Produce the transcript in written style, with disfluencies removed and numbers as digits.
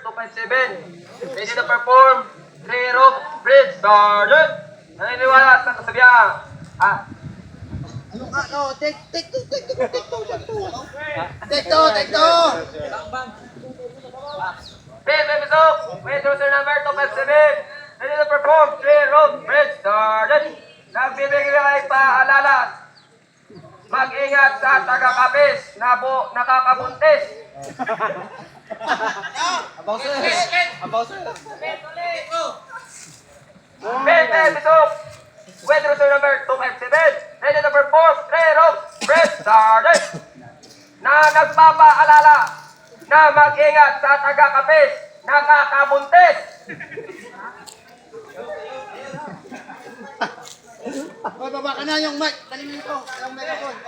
257. Ready to perform 3 rope bridge. Sergeant! Naniniwala sa kasabihan. Ano ka? No, take two. Take two. Please, may bisok. May cruiser number 257. Ready to perform 3 rope bridge. Sergeant! Nagbibigay paalala. Mag-ingat sa taga-kapis na nakakabuntis. Pente, bisok. With cruiser number 257. Ready to perform 3 rope bridge. Sergeant! Na nagpapaalala na mag-ingat sa taga-kapis nakakabuntis. Hoy, baba ka na yung mic. Talingin ko. Yung megaphone.